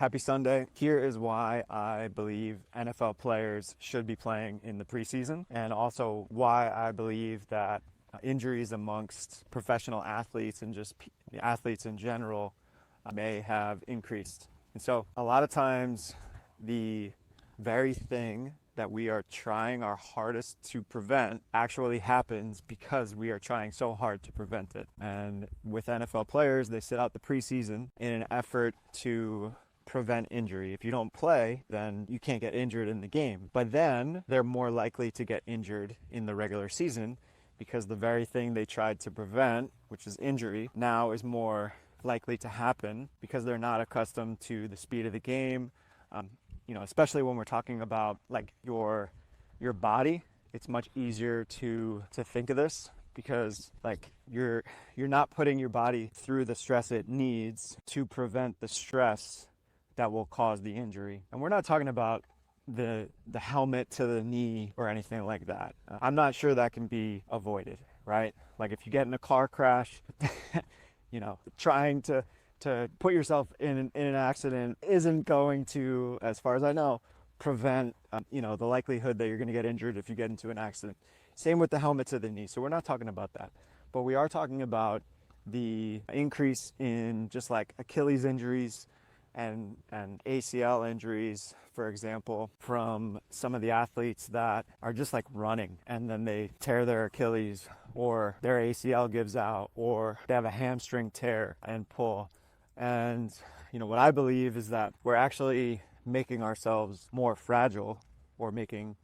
Happy Sunday. Here is why I believe NFL players should be playing in the preseason, and also why I believe that injuries amongst professional athletes and just athletes in general may have increased. And so a lot of times the very thing that we are trying our hardest to prevent actually happens because we are trying so hard to prevent it. And with NFL players, they sit out the preseason in an effort to prevent injury. If you don't play, then you can't get injured in the game. But then they're more likely to get injured in the regular season because the very thing they tried to prevent, which is injury, now is more likely to happen because they're not accustomed to the speed of the game. Especially when we're talking about like your body, it's much easier to think of this because like you're not putting your body through the stress it needs to prevent the stress that will cause the injury. And we're not talking about the helmet to the knee or anything like that. I'm not sure that can be avoided, right? Like if you get in a car crash, trying to put yourself in an accident isn't going to, as far as I know, prevent the likelihood that you're going to get injured if you get into an accident. Same with the helmet to the knee. So we're not talking about that, but we are talking about the increase in just like Achilles injuries and ACL injuries, for example, from some of the athletes that are just like running and then they tear their Achilles or their ACL gives out or they have a hamstring tear and pull. And what I believe is that we're actually making ourselves more fragile, or making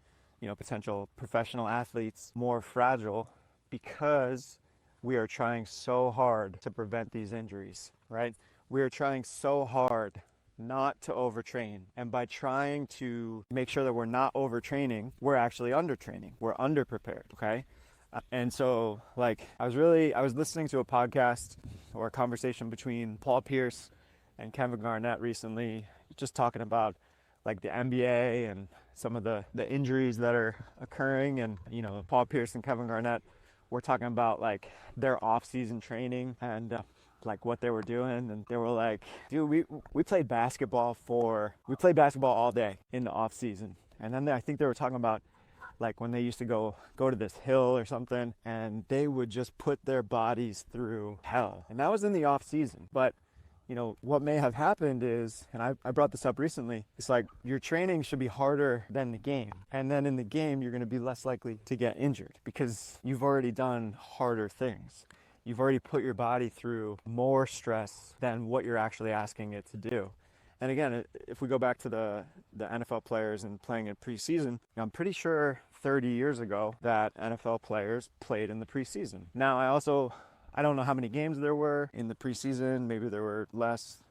potential professional athletes more fragile because we are trying so hard to prevent these injuries, right? We are trying so hard not to overtrain, and by trying to make sure that we're not overtraining, we're actually undertraining, we're underprepared. Okay. And so like I was listening to a podcast or a conversation between Paul Pierce and Kevin Garnett recently, just talking about like the NBA and some of the injuries that are occurring. And Paul Pierce and Kevin Garnett were talking about like their off-season training and like what they were doing, and they were like, dude, we played basketball all day in the off season. And then I think they were talking about like when they used to go to this hill or something, and they would just put their bodies through hell. And that was in the off season. But what may have happened is, and I brought this up recently, it's like your training should be harder than the game. And then in the game, you're going to be less likely to get injured because you've already done harder things. You've already put your body through more stress than what you're actually asking it to do. And again, if we go back to the NFL players and playing in preseason, I'm pretty sure 30 years ago that NFL players played in the preseason. Now, I don't know how many games there were in the preseason. Maybe there were less.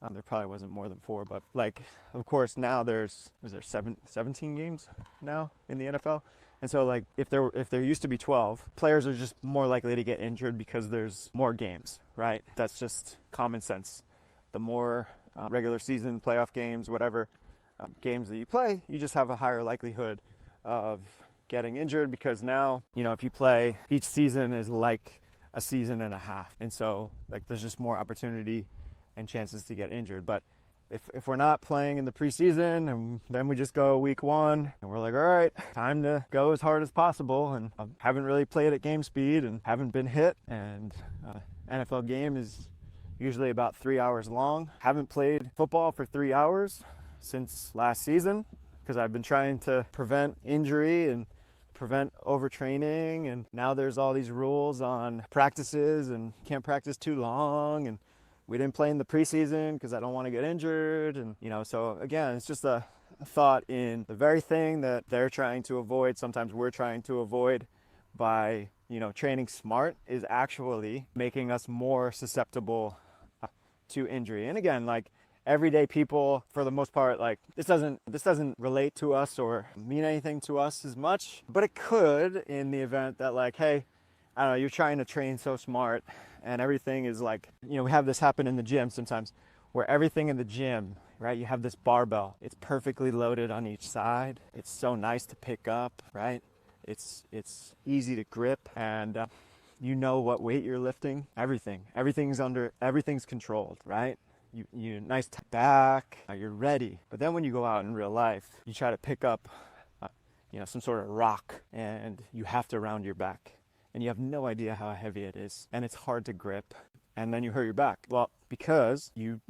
There probably wasn't more than 4, but like, of course, now is there 17 games now in the NFL? And so like if there used to be 12, players are just more likely to get injured because there's more games, right? That's just common sense. The more regular season, playoff games, whatever games that you play, you just have a higher likelihood of getting injured because now, if you play, each season is like a season and a half. And so like there's just more opportunity and chances to get injured. But if we're not playing in the preseason and then we just go week 1 and we're like, all right, time to go as hard as possible, and haven't really played at game speed and haven't been hit, and NFL game is usually about 3 hours long. Haven't played football for 3 hours since last season because I've been trying to prevent injury and prevent overtraining, and now there's all these rules on practices and can't practice too long, and we didn't play in the preseason because I don't want to get injured. And so again, it's just a thought in the very thing that they're trying to avoid, sometimes we're trying to avoid by training smart, is actually making us more susceptible to injury. And again, like everyday people, for the most part, like this doesn't relate to us or mean anything to us as much, but it could in the event that like, hey, I don't know, you're trying to train so smart and everything is like, we have this happen in the gym sometimes where everything in the gym, right? You have this barbell, it's perfectly loaded on each side. It's so nice to pick up, right? It's easy to grip, and what weight you're lifting, everything's controlled, right? you nice back, you're ready. But then when you go out in real life, you try to pick up, some sort of rock, and you have to round your back, and you have no idea how heavy it is, and it's hard to grip, and then you hurt your back. Well, because you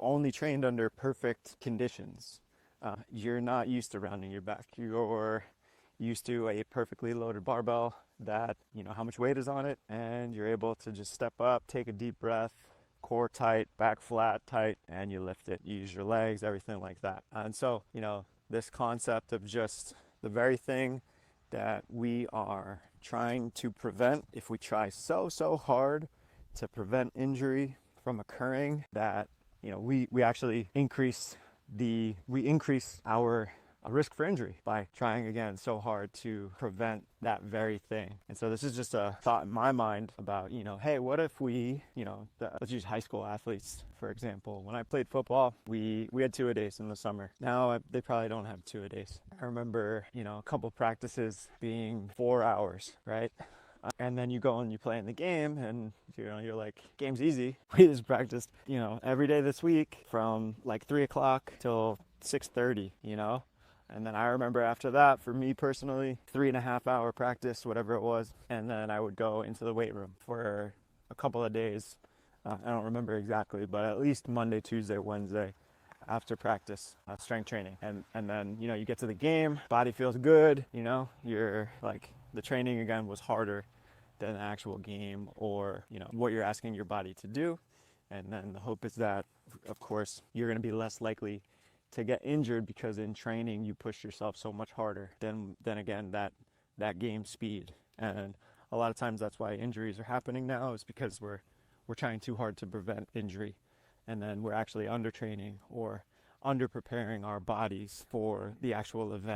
only trained under perfect conditions. You're not used to rounding your back. You're used to a perfectly loaded barbell that you know how much weight is on it, and you're able to just step up, take a deep breath, core tight, back flat, tight, and you lift it. You use your legs, everything like that. And so, this concept of just the very thing that we are trying to prevent, if we try so hard to prevent injury from occurring, that we actually increase our risk for injury by trying again so hard to prevent that very thing. And so this is just a thought in my mind about, hey, what if we, let's use high school athletes, for example. When I played football, we had two-a-days in the summer. Now they probably don't have two-a-days. I remember, a couple practices being 4 hours, right? And then you go and you play in the game, and you're like, game's easy. We just practiced, every day this week from like 3 o'clock till 6:30, And then I remember after that, for me personally, 3.5 hour practice, whatever it was. And then I would go into the weight room for a couple of days. I don't remember exactly, but at least Monday, Tuesday, Wednesday after practice, strength training. And then, you get to the game, body feels good, you're like, the training again was harder than the actual game or, what you're asking your body to do. And then the hope is that, of course, you're going to be less likely to get injured because in training you push yourself so much harder than again that game speed. And a lot of times that's why injuries are happening now, is because we're trying too hard to prevent injury, and then we're actually undertraining or under preparing our bodies for the actual event.